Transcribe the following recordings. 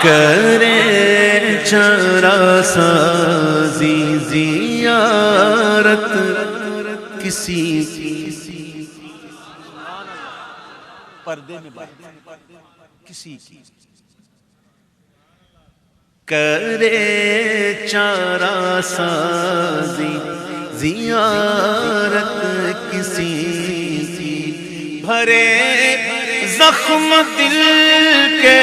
کرے چارہ سازی زیارت کسی کی پردے میں بات کسی کی کرے چارہ سازی زیارت کسی کی بھرے زخم دل کے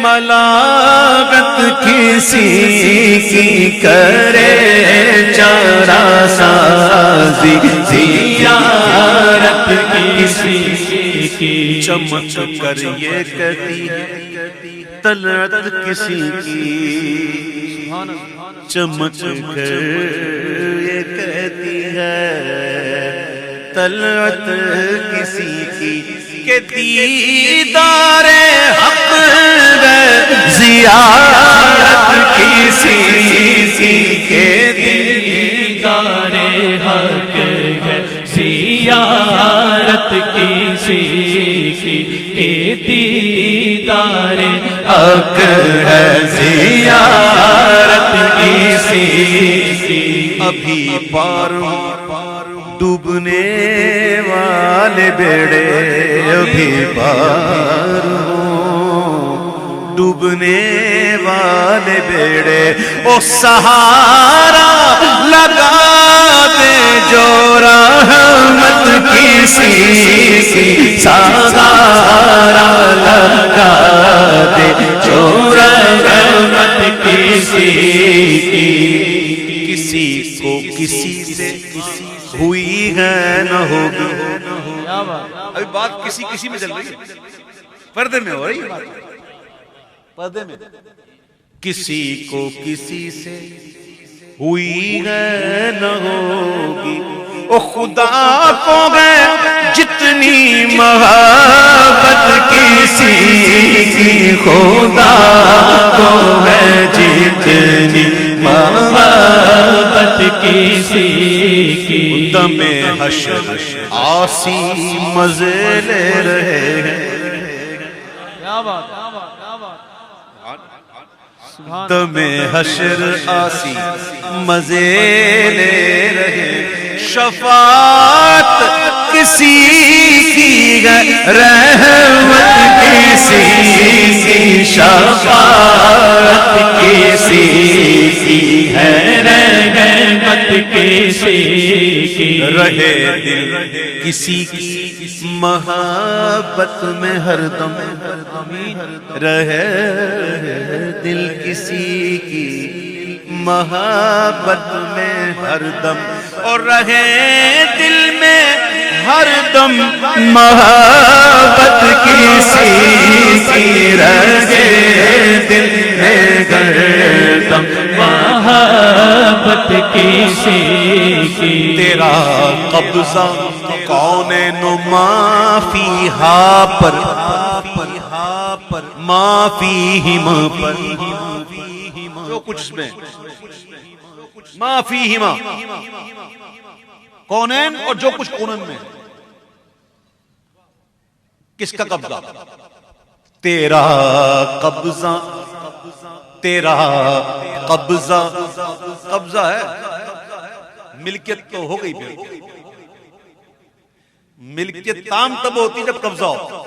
ملاقت کسی کی کرے چارہ سازی زیارت کسی کی چمک کر یہ کہتی ہے طلعت کسی کی چمک کر یہ کہتی ہے طلعت کسی کی کہ دیدار حق ہے زیارت کسی کی کہ دیدار حق ہے زیارت کسی کی کہ دیدار حق ہے زیارت کسی کی ابھی پاروں ڈوبنے والے بیڑے ابھی پار ہوں ڈوبنے والے بیڑے او سہارا لگا دے جو رحمت کسی کی سہارا لگا دے جو رحمت کسی کی کسی کو کسی سے ہوئی ہے نہ ہوگی ابھی بات کسی کسی میں چل رہی ہے پردے میں ہو رہی ہے پردے میں کسی کو کسی سے ہوئی ہے نہ ہوگی او خدا کو ہے جتنی محبت کسی کی خدا کو ہے جتنی محبت کسی کی دم حشر آسی مزے لے رہے ہیں دم حشر آسی مزے لے رہے شفاعت کسی کی ہے رحمت کسی کی شفاعت کسی کی ہے رحمت کسی کی رہے دل کسی کی محبت میں ہر دم رہے دل کسی کی محبت میں ہر دم اور رہے دل میں ہر دم محبت کسی کی رہے دل میں ہر دم محبت کسی کی تیرا قبضہ کونین و ما فیہا پر ما فیہما پر جو کچھ اس میں ما فیہما کونین اور جو کچھ کونین میں کس کا قبضہ تیرا قبضہ تیرا قبضہ قبضہ ہے ملکیت تو ہو گئی پھر ملکیت تام تب ہوتی جب قبضہ ہو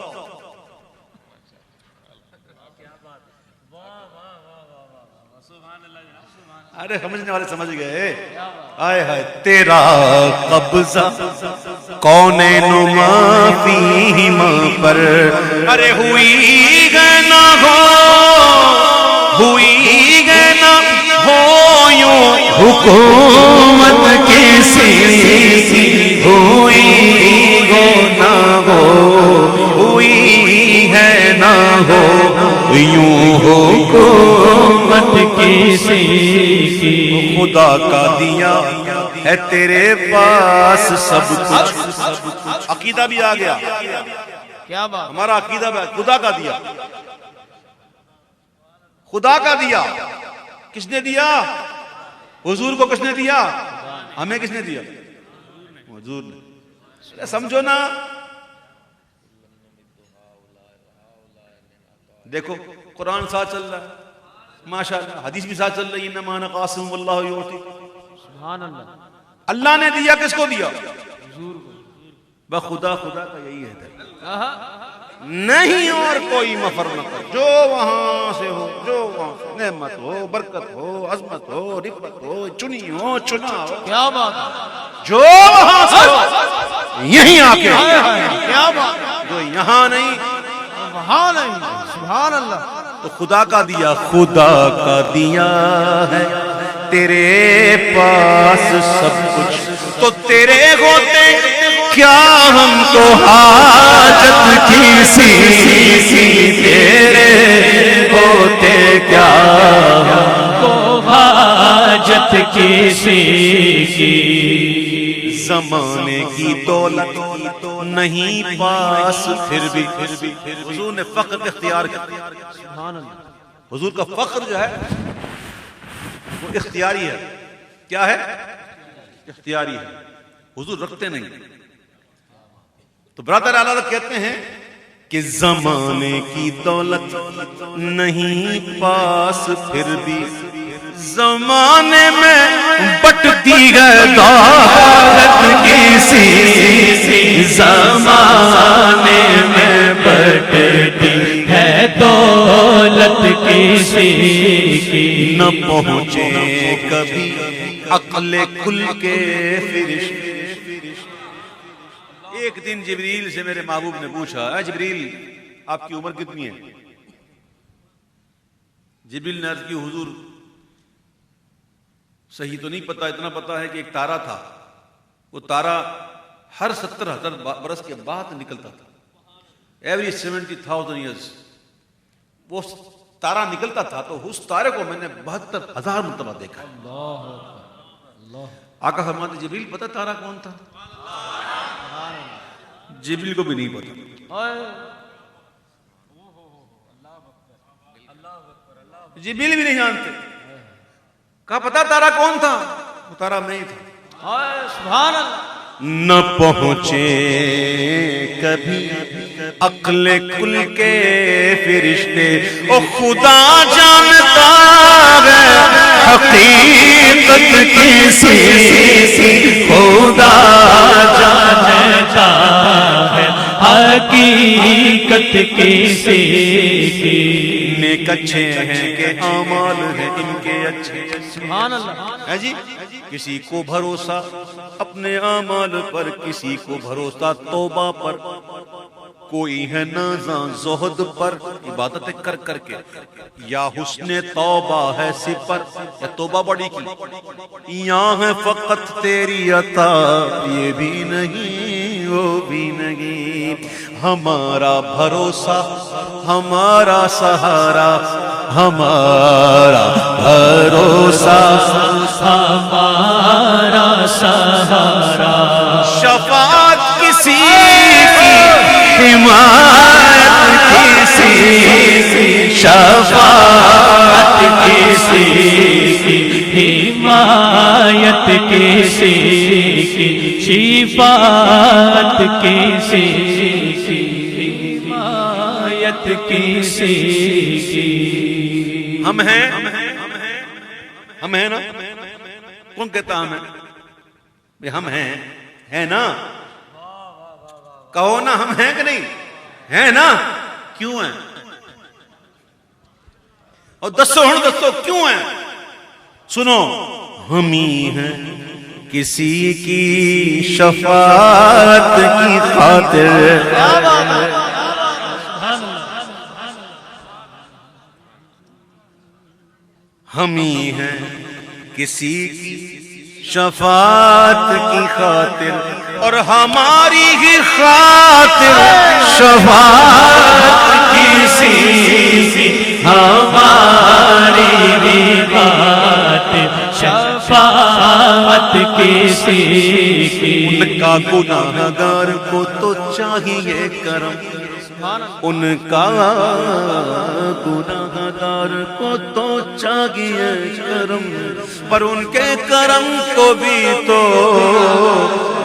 ارے سمجھنے والے سمجھ گئے آئے ہائے تیرا قبضہ کونین و ما فیہما پر ارے ہوئی گئے نہ ہو ہوئی گئے نہ ہو یوں حکومت کسی کی ہوئی گو نہ ہو ہوئی ہے نہ ہو یوں حکومت کسی کی خدا کا دیا ہے تیرے پاس سب کچھ عقیدہ بھی آ گیا کیا بات ہمارا عقیدہ بھی خدا کا دیا خدا کا دیا کس نے دیا حضور کو کس نے دیا ہمیں کس نے دیا حضور نے سمجھو نا دیکھو قرآن ساتھ چل رہا ہے ماشاءاللہ, حدیث بھی ساتھ چل رہی ہے, انما انا قاسم واللہ یعطی. سبحان اللہ. اللہ نے دیا, کس کو دیا؟ حضور کو. بخدا خدا کا یہی ہے نہیں اور کوئی مفر نہ کر. جو وہاں سے ہو, جو وہاں سے نعمت ہو, برکت ہو, عظمت ہو, رفعت ہو, چنی ہو, چنا ہو, کیا بات ہے, جو وہاں سے ہو یہیں آ کے, کیا بات ہے, جو یہاں نہیں وہاں نہیں. سبحان اللہ. تو خدا کا دیا, خدا کا دیا ہے تیرے پاس سب کچھ, تو تیرے ہوتے کیا ہم کو حاجت کسی, تیرے ہوتے کیا ہم کو حاجت کسی کی. زمانے کی دولت نہیں پاس پھر بھی حضور نے فقر اختیار کیا. سبحان اللہ. حضور کا فقر جو ہے وہ اختیاری ہے. کیا ہے؟ اختیاری ہے. حضور رکھتے نہیں. تو برادر اعلیٰ کہتے ہیں کہ زمانے کی دولت نہیں پاس پھر بھی زمانے میں بٹتی ہے دولت کسی, زمانے میں بٹتی ہے دولت کسی کی. نہ پہنچے کبھی عقل کل کے فرشتے. ایک دن جبریل سے میرے محبوب نے پوچھا, اے جبریل آپ کی عمر کتنی ہے؟ جبریل نے عرض کی, حضور صحیح تو نہیں پتا, اتنا پتا ہے کہ ایک تارا تھا, وہ تارا ہر 70,000 برس کے بعد نکلتا تھا. ایوری 70,000 ایئرز وہ تارا نکلتا تھا. تو اس تارے کو میں نے 72,000 مرتبہ دیکھا. آقا فرماتے جبریل پتا تارا کون تھا؟ جبریل کو بھی نہیں پتا. جبریل بھی نہیں جانتے. کہا پتا تارا کون تھا؟ وہ تارا میں ہی تھا. سبحان اللہ. نہ پہنچے کبھی عقل کل کے فرشتے, او خدا جانتا ہے حقیقت کسی, خدا جانتا ہے حقیقت کسی کی. نیک اچھے ہیں کہ اعمال ہیں ان کے اچھے. سبحان اللہ. ہے جی, کسی کو بھروسہ اپنے اعمال پر, کسی کو بھروسہ توبہ پر, کوئی ہے نازاں زہد پر عبادت کر کر کے, یا حسن توبہ ہے سپر, یا توبہ بڑی کی, یا ہے فقط تیری عطا, یہ بھی نہیں وہ بھی نہیں. ہمارا بھروسہ ہمارا سہارا, ہمارا بھروسہ ہمارا سہارا. شفاعت کسی کی, حمایت کسی, شفاعت کسی کی, حمایت کسی کی, شفاعت کسی کی, حمایت کسی کی. ہم ہیں, ہم ہیں نا. کون کہتا ہم ہیں؟ ہم ہیں نا. کہو نا ہم ہیں کہ نہیں ہیں نا. کیوں ہیں؟ اور دسو کیوں ہیں. سنو, ہم ہی ہیں کسی کی شفاعت کی خاطر, ہم ہی ہیں کسی کی شفاعت کی خاطر, اور ہماری ہی خاطر شفاعت کسی کی, ہماری بھی خاطر شفاعت کسی کی. ان کا گناہگار کو تو چاہیے کرم, ان کا گناہگار کو تو چاہیے کرم, پر ان کے کرم کو بھی تو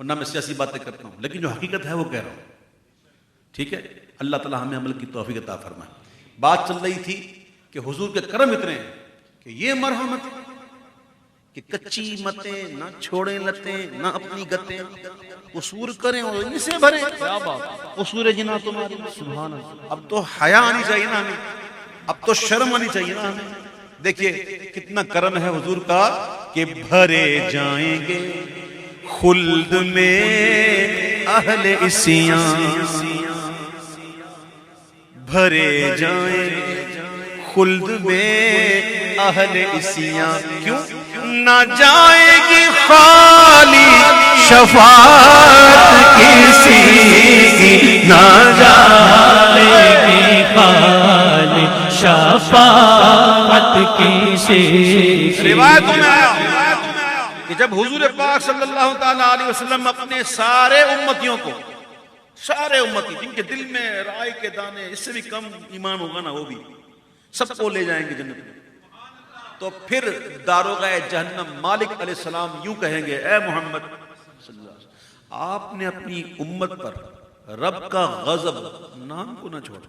ورنہ میں سیاسی باتیں کرتا ہوں، لیکن جو حقیقت ہے وہ کہہ رہا ہوں، ٹھیک ہے؟ اللہ تعالیٰ ہمیں عمل کی توفیق عطا فرمائے۔ بات چل رہی تھی کہ حضور کے کرم اتنے ہیں کہ یہ مرحمت کہ کچی متیں نہ چھوڑیں لتیں نہ اپنی گتیں، قصور کریں اور ان سے بھریں، قصور جنا تمہاری، سبحان اللہ۔ اب تو حیا آنی چاہیے نا ہمیں، اب تو شرم آنی چاہیے نا ہمیں۔ دیکھیے کتنا کرم ہے حضور کا کہ بھرے جائیں گے خلد میں اہل عصیاں، بھرے جائیں خلد میں اہل عصیاں، کیوں؟ نہ جائے گی خالی شفاعت کسی کی، نہ جائے گی خالی شفاعت کسی کی۔ روایتوں میں آیا کہ جب حضور پاک صلی اللہ تعالی علیہ وسلم اپنے سارے امتیوں کو، سارے امتی جن کے دل میں رائے کے دانے اس سے بھی کم ایمان ہوگا نا، وہ بھی سب کو لے جائیں گے جنت میں، تو پھر داروغہ جہنم مالک علیہ السلام یوں کہیں گے، اے محمد صلی اللہ علیہ وسلم، آپ نے اپنی امت پر رب کا غضب نام کو نہ چھوڑ،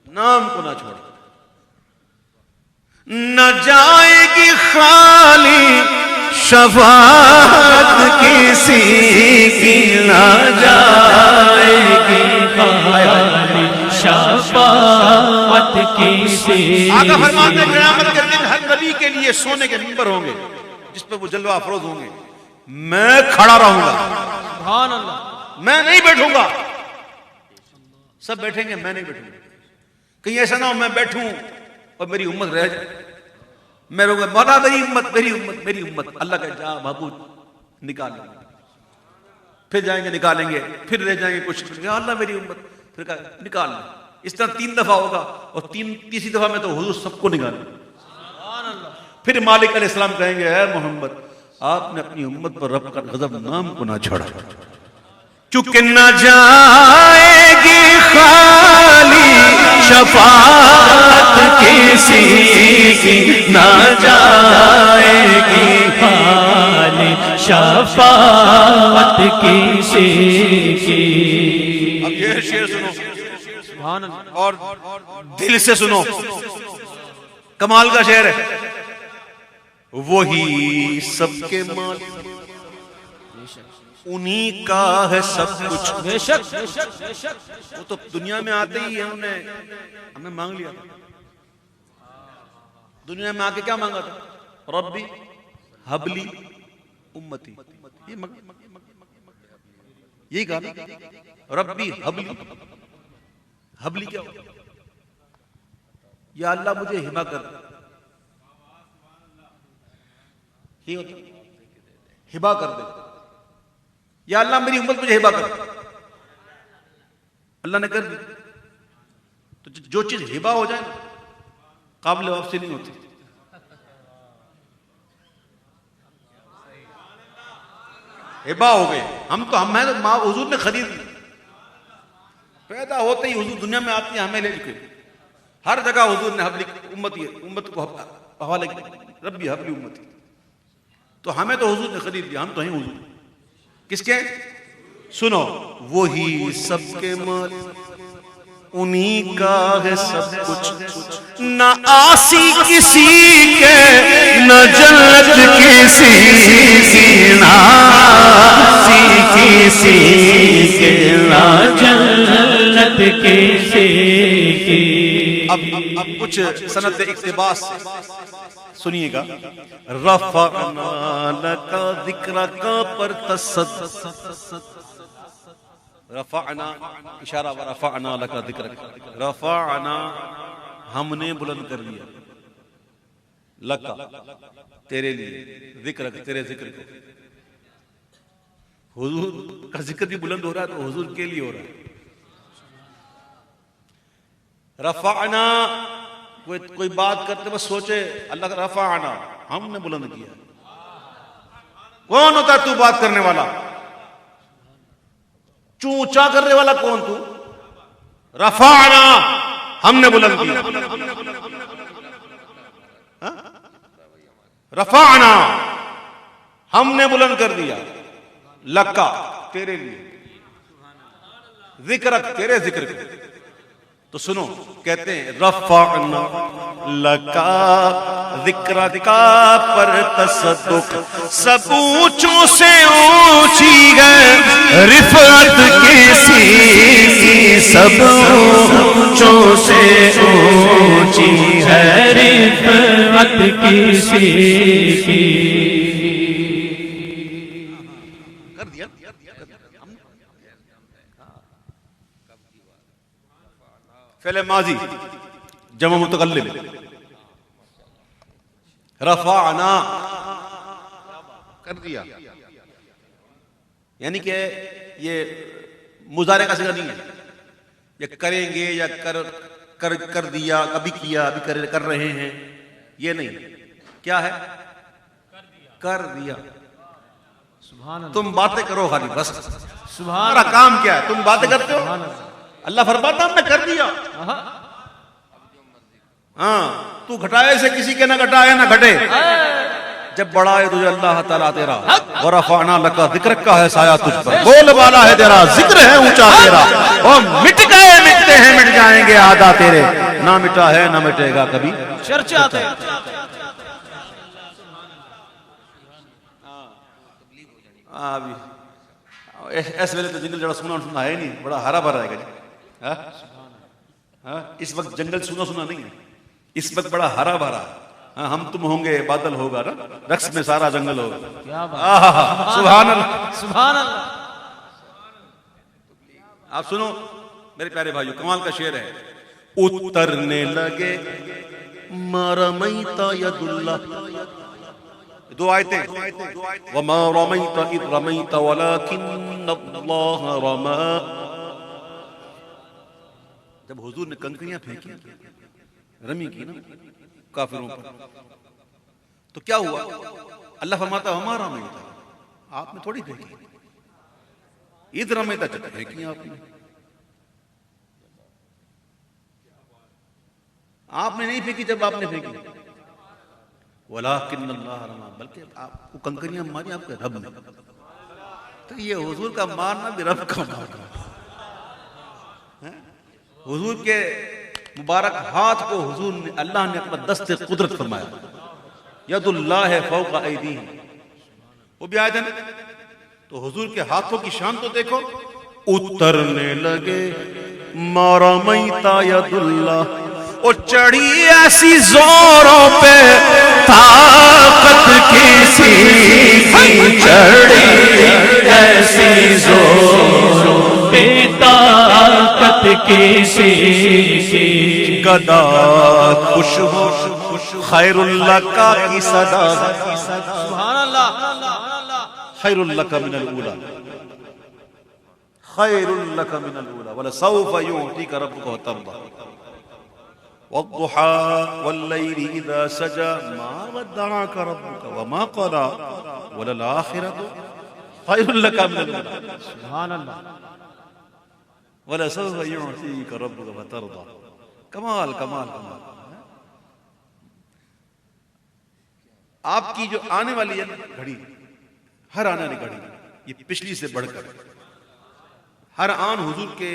نام کو نہ چھوڑ، نہ جائے گی خالی شفاعت کسی کی، نہ جائے گی خالی شفاعت کسی۔ آقا فرماتے ہیں قیامت کے دن ہر نبی کے لیے سونے کے منبر ہوں گے جس پہ وہ جلوہ افروز ہوں گے، میں کھڑا رہوں گا، سبحان اللہ، میں نہیں بیٹھوں گا، سب بیٹھیں گے میں نہیں بیٹھوں گا۔ کہیں ایسا نہ ہو میں بیٹھوں اور میری امت رہ جائے، میں رہوں گا مولا میری امت میری امت میری امت، اللہ کا جا محبوب نکال لیں گے، پھر جائیں گے نکالیں گے، پھر رہ جائیں گے کچھ، یا اللہ میری امت، پھر کہا نکال لیں۔ اس طرح 3 دفعہ ہوگا اور تیسری دفعہ میں تو حضور سب کو نکالیں گے۔ پھر مالک علیہ السلام کہیں گے، اے محمد آپ نے اپنی امت پر رب کا غضب نام کو نہ چھوڑا، چونکہ نہ جائے گی خالی شفاعت کسی کی، نہ جائے گی خالی شفاعت کسی کی۔ اب یہ شعر سنو سبحان اللہ، اور دل سے سنو، کمال کا شعر ہے۔ وہی سب کے مالک، انہی کا ہے سب کچھ، بے شک بے شک بے شک، وہ تو دنیا میں آتے ہی ہیں، ہمیں مانگ لیا تھا، دنیا میں آ کے کیا مانگا تھا؟ ربی حبلی امتی، یہی کہا نا، ربی حبلی، حبلی کیا ہوتا؟ یا اللہ مجھے ہبا کر، یہ ہوتا ہبا کر دے، یا اللہ میری امت مجھے ہبا کر، اللہ نے کر دی، تو جو چیز ہبا ہو جائے قابل واپسی نہیں ہوتی۔ ہبا ہو گئے ہم تو، ہم ہیں تو ماں حضور نے خرید لی، پیدا ہوتے ہی حضور دنیا میں آتی ہیں ہمیں لے کے، ہر جگہ حضور نے حبلی امت کو حوالے کیا، ربی حبلی امتی، تو ہمیں تو حضور نے خرید لیا، ہم تو ہیں حضور کس کے؟ سنو، وہی سب کے مالک، انہی کا ہے سب کچھ، نہ آسی کسی کے نہ جنت کسی کی، نہ آسی کسی کے نہ جنت کسی کی۔ اب کچھ سند اقتباس سنیے گا۔ رفعنا لک ذکرک پر رفعنا اشارہ ورفعنا لک ذکرک، رفعنا ہم نے بلند کر لیا، لکا تیرے لیے، ذکرک تیرے ذکر کو، حضور کا ذکر بھی بلند ہو رہا ہے تو حضور کے لیے ہو رہا ہے۔ رفعنا کوئی بات کرتے بس سوچے اللہ کا، رفعنا ہم نے بلند کیا۔ کون ہوتا ہے تو بات کرنے والا؟ چونچا کرنے والا کون تو؟ رفعنا ہم نے بلند کیا، رفعنا ہم نے بلند کر دیا۔ لکا تیرے لیے، ذکرک تیرے ذکر کے. تو سنو کہتے ہیں رفعنا لکا ذکرک پر تصدق سب اونچوں سے اونچی ہے رفعت کسی کی، سب اونچوں سے اونچی ہے رفعت کسی کی. کر دیا. فعل ماضی جمع متکلم رفعنا کر دیا، یعنی کہ یہ مضارع کا صیغہ نہیں ہے، یا کریں گے یا کر دیا، ابھی کیا، ابھی کر رہے ہیں، یہ نہیں. کیا ہے؟ کر دیا. سبحان اللہ. تم باتیں کرو خالی بس، سبحان تمہارا اللہ. کام کیا ہے؟ تم باتیں کرتے ہو، سبحان اللہ. اللہ فرماتا ہم نے کر دیا. آہا. ہاں تو گھٹائے سے کسی کے نہ گھٹائے نہ گھٹے، جب بڑا ہے تجھے اللہ تعالیٰ تیرا، ورفعنا لک ذکرک کا ہے سایہ تجھ پر، بول والا ہے تیرا، ذکر ہے اونچا تیرا، اور مٹ گئے مٹتے ہیں مٹ جائیں گے آدھا تیرے، نہ مٹا ہے نہ مٹے گا کبھی. چرچا تھے. اس ویلے تو جنگل جڑا سنا ہے نہیں، بڑا ہرا بھرا ہے. اس وقت جنگل سنا نہیں ہے، اس وقت بڑا ہرا بھرا. ہم تم ہوں گے بادل ہوگا نا، رقص میں سارا جنگل ہوگا. کیا بات. سبحان اللہ. سبحان اللہ. آپ سنو میرے پیارے بھائیو، کمال کا شعر ہے. اترنے لگے مرمیت ید اللہ، دو آیتیں. وما رمیت اذ رمیت ولکن اللہ رما. جب حضور نے کنکریاں پھینکی، رمی کی نا کافروں پر، تو کیا ہوا؟ اللہ فرماتا ہمارا رمیت، آپ نے تھوڑی پھینکی، اذ رمیت جب پھینکی آپ نے. آپ نے نہیں پھینکی جب آپ نے پھینکی، وَلَٰكِنَّ اللَّهَ رَمَىٰ، بلکہ آپ کو کنکریاں ماری آپ کے رب نے. تو یہ حضور کا مارنا بھی رب کا مارنا. حضور کے مبارک ہاتھ کو حضور نے، اللہ نے اپنا دست قدرت فرمایا، ید اللہ فوق ایدیہم، وہ بھی آیت ہے نا. تو حضور کے ہاتھوں کی شان تو دیکھو. اترنے لگے مارمیت ید اللہ، اور چڑھی ایسی زوروں پہ طاقت کسی کی، چڑھی ایسی زوروں پہ طاقت کسی کی. گدا خوش ہو خیر اللہ کا کی صدا، سبحان اللہ. خیر لک من الاولی، خیر لک من الاولی ولسوف یعطیک ربک وترضی. والضحى والليل اذا سجى ما ودعك ربك وما قلى وللآخرة خير لك من الاولى سبحان اللہ. ولسوف يعطيك ربك فترضى. کمال کمال کمال. آپ کی جو آنے والی ہے گھڑی، ہر آنے والی گھڑی یہ پچھلی سے بڑھ کر، ہر آن حضور کے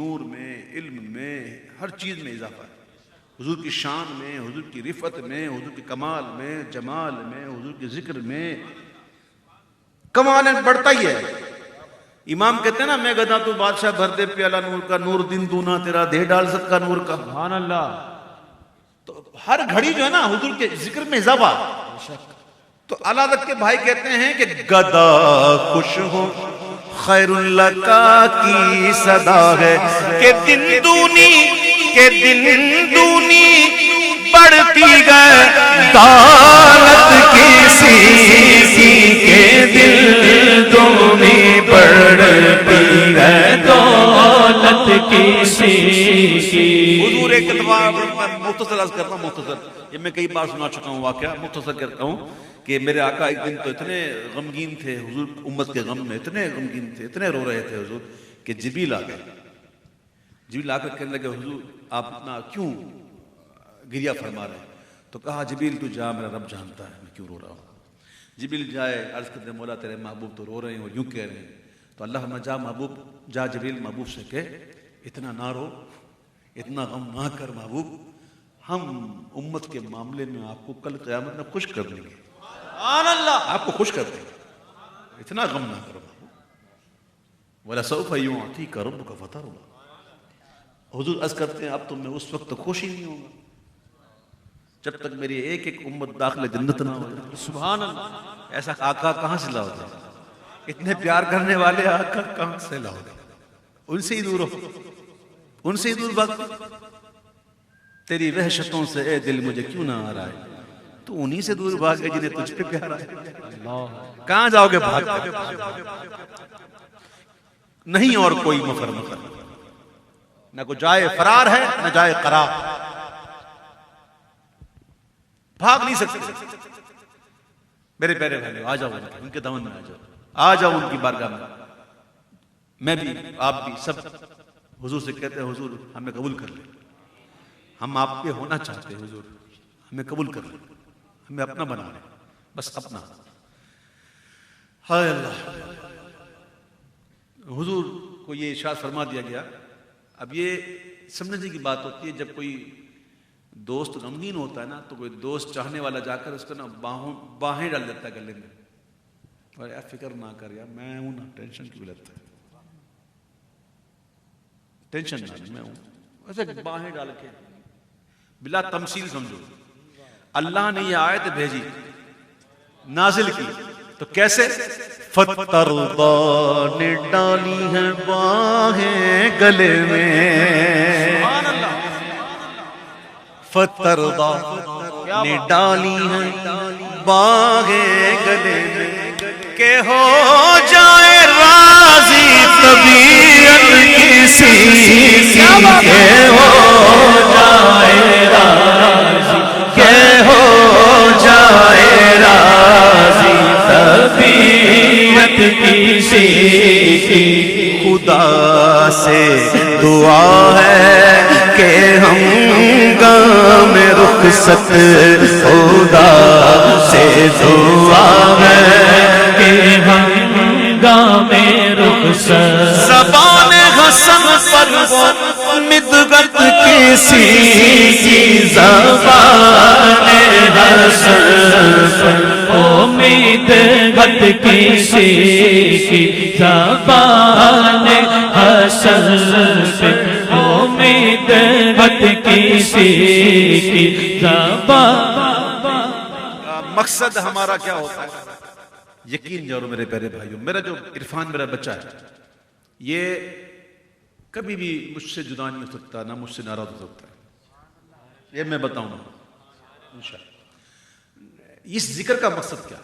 نور میں، علم میں، ہر چیز میں اضافہ ہے. حضور کی شان میں، حضور کی رفعت میں، حضور کے کمال میں، جمال میں، حضور کے ذکر میں کمال بڑھتا ہی ہے. امام کہتے ہیں نا، میں گدا تو بادشاہ بھر دے پیالہ نور کا، نور دن دونا تیرا دے ڈال سب کا نور کا. سبحان اللہ. تو ہر گھڑی جو ہے نا حضور کے ذکر میں اضافہ. تو اعلیٰ حضرت کے بھائی کہتے ہیں کہ گدا خوش ہو خیر اللہ کی صدا ہے، کہ دن دونی بڑھتی گئے دولت کسی کی، کے دل دونی بڑھتی ہے دولت کسی کی. حضور ایک اتوار مختصر عرض کرتا ہوں، مختصر، یہ میں کئی بار سنا چکا ہوں واقعہ، مختصر کرتا ہوں کہ میرے آقا ایک دن تو اتنے غمگین تھے حضور، امت کے غم میں اتنے غمگین تھے، اتنے رو رہے تھے حضور، کہ جبریل آ گئے. جبریل آ کر کہنے لگے حضور آپ اتنا کیوں گریہ فرما رہے ہیں؟ تو کہا جبریل تو جا، میرا رب جانتا ہے میں کیوں رو رہا ہوں. جبریل جائے عرض کرتے مولا تیرے محبوب تو رو رہے ہیں اور یوں کہہ رہے ہیں، تو اللہ فرمایا جا محبوب، جا جبریل محبوب سے کہ اتنا نہ رو، اتنا غم نہ کر محبوب، ہم امت کے معاملے میں آپ کو کل قیامت میں خوش کر دیں گے، سبحان اللہ، آپ کو خوش کر دیں گے، اتنا غم نہ کرو محبوب، وَلَسَوْفَ يُعْطِيكَ رَبُّكَ فَتَرْضَىٰ۔ حضور عرض کرتے ہیں اب تو میں اس وقت تک خوش ہی نہیں ہوں گا جب تک میری ایک ایک امت داخل جنت نہ ہو جائے۔ سبحان اللہ، ایسا آقا کہاں سے لاؤ گے؟ اتنے پیار کرنے والے آقا کہاں سے لاؤ گے؟ ان سے ہی دور ہو، ان سے ہی دور بھاگ، تیری وحشتوں سے اے دل مجھے کیوں نہ آ رہا ہے، تو انہی سے دور بھاگے جنہیں تجھ پہ پیار آئے۔ کہاں جاؤ گے بھاگ؟ نہیں اور کوئی مفر مفر، نہ کوئی جائے فرار ہے نہ جائے قرار، بھاگ نہیں سکتے۔ میرے پیارے بھائیو آ جاؤ ان کے دامن میں، آ جاؤ ان کی بارگاہ میں، میں بھی آپ بھی سب حضور سے کہتے ہیں حضور ہمیں قبول کر لیں، ہم آپ کے ہونا چاہتے ہیں حضور، ہمیں قبول کر لیں، ہمیں اپنا بنا لیں، بس اپنا۔ ہائے اللہ، حضور کو یہ ارشاد فرما دیا گیا۔ اب یہ سمجھنے کی بات ہوتی ہے جب کوئی دوست غمگین ہوتا ہے نا تو کوئی دوست چاہنے والا جا کر اس کو نا باہیں ڈال دیتا ہے گلے میں، اور یار فکر نہ کر یار میں ہوں نا، ٹینشن کیوں لیتا ہے، ٹینشن نہ، میں ہوں، ایسے باہیں ڈال کے بلا تمثیل سمجھو۔ اللہ نے یہ آیت بھیجی، نازل کی، تو کیسے؟ فَتَرْضَىٰ نے ڈالی ہیں باہیں گلے میں، سبحان اللہ، فَتَرْضَىٰ نے ڈالی ہیں باہیں گلے میں، کہ ہو جائے راضی طبیعت کسی کہ ہو جائے راضی، کہ ہو جائے راضی طبیعت کسی کی، خدا سے دعا ہے کہ ہم غم رخصت، خدا سے دعا ہے کہ ہنگام رخصت، زبان حسن پر مدغت کسی کی زبان حسن پر امید غت کسی کی زبان حسن پر امید غت کسی کی زبان۔ مقصد ہمارا کیا ہوتا ہے؟ یقین جانو میرے پیارے بھائیوں، میرا جو عرفان میرا بچہ ہے یہ کبھی بھی مجھ سے جدا نہیں ہو سکتا، نہ مجھ سے ناراض ہو سکتا ہے، یہ میں بتاؤں گا انشاءاللہ۔ اس ذکر کا مقصد کیا؟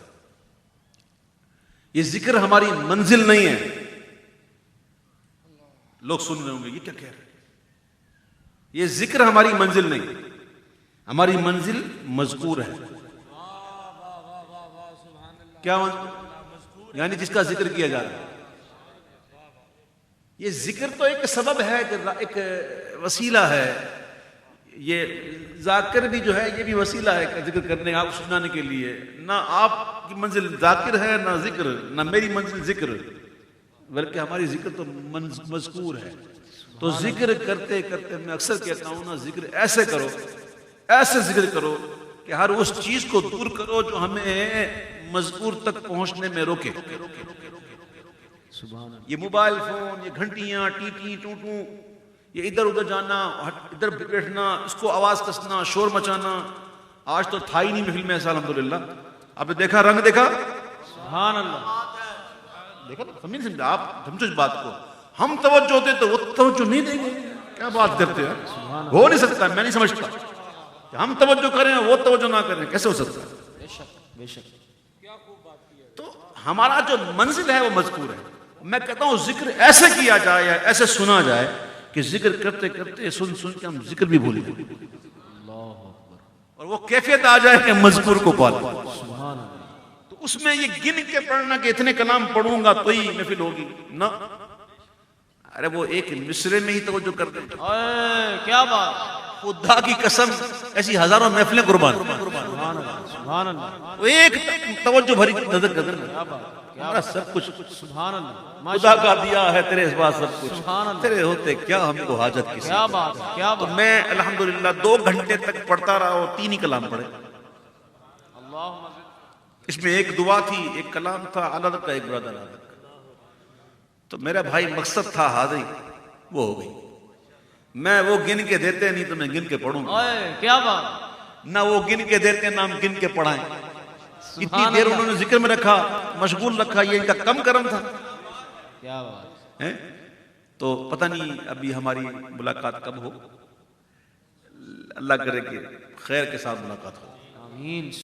یہ ذکر ہماری منزل نہیں ہے۔ لوگ سن رہے ہوں گے یہ کیا کہہ رہے ہیں؟ یہ ذکر ہماری منزل نہیں، ہماری منزل مذکور ہے۔ کیا مذکور؟ یعنی جس کا ذکر کیا جا رہا ہے۔ یہ ذکر تو ایک سبب ہے، ایک وسیلہ ہے، یہ ذاکر بھی جو ہے یہ بھی وسیلہ ہے ذکر کرنے، آپ سنانے کے لیے۔ نہ آپ کی منزل ذاکر ہے نہ ذکر، نہ میری منزل ذکر، بلکہ ہماری ذکر تو مذکور ہے۔ تو ذکر کرتے کرتے میں اکثر کہتا ہوں نا، ذکر ایسے کرو، ایسے ذکر کرو کہ ہر اس چیز کو دور کرو جو ہمیں مذکور تک پہنچنے میں روکے۔ یہ موبائل فون، یہ گھنٹیاں، ٹی ٹوٹوں، یہ ادھر ادھر جانا، ادھر بیٹھنا، اس کو آواز کسنا، شور مچانا، آج تو تھا ہی نہیں محفل میں ایسا الحمدللہ۔ آپ نے دیکھا، رنگ دیکھا، سبحان اللہ، دیکھا نا، سمجھ نہیں سمجھا؟ آپ سمجھو اس بات کو، ہم توجہ ہوتے تو وہ توجہ نہیں دیں گے، کیا بات کرتے ہیں؟ ہو نہیں سکتا، میں نہیں سمجھتا کہ ہم توجہ کریں وہ توجہ نہ کریں، کیسے ہو سکتا ہے؟ بے شک بے شک، تو ہمارا جو منزل ہے وہ مذکور ہے۔ میں کہتا ہوں ذکر ایسے کیا جائے یا ایسے سنا جائے کہ ذکر کرتے کرتے سن سن کے ہم ذکر بھی بھول گئے، اور وہ کیفیت آ جائے کہ مذکور کو پا لیں۔ تو اس میں یہ گن کے پڑھنا کہ اتنے کلام پڑھوں گا تو ہی محفل ہوگی، نہ، ارے وہ ایک مصرے میں ہی توجہ کر دیں، کیا بات، خدا کی قسم ایسی ہزاروں محفلیں قربان. سبحان اللہ سبحان اللہ وہ ایک توجہ بھری نظر نظر کیا بات کیا ہمارا سب کچھ سبحان اللہ خدا ماشاء کا دیا ہے، تیرے اس بات سب کچھ سبحان اللہ. تیرے ہوتے کیا ہم کو حاجت کسی. کیا بات ہے کیا تو بات میں الحمدللہ 2 گھنٹے تک پڑھتا رہا اور 3 ہی کلام پڑھے. اللہم اس میں ایک دعا تھی، ایک کلام تھا، عدد کا، ایک برادر عدد کا. تو میرا بھائی مقصد تھا حاضری، وہ ہو گئی. میں وہ گن کے دیتے نہیں تو میں گن کے پڑھوں گا، اوئے کیا بات نہ وہ گن کے دیتے نہ ہم گن کے پڑھائیں. اتنی سبحان دیر اللہ. انہوں نے ذکر میں رکھا، مشغول رکھا، یہ ان کا کم کرم تھا. کیا بات ہیں؟ تو پتہ نہیں ابھی ہماری ملاقات کب ہو. اللہ کرے کہ خیر کے ساتھ ملاقات ہو. آمین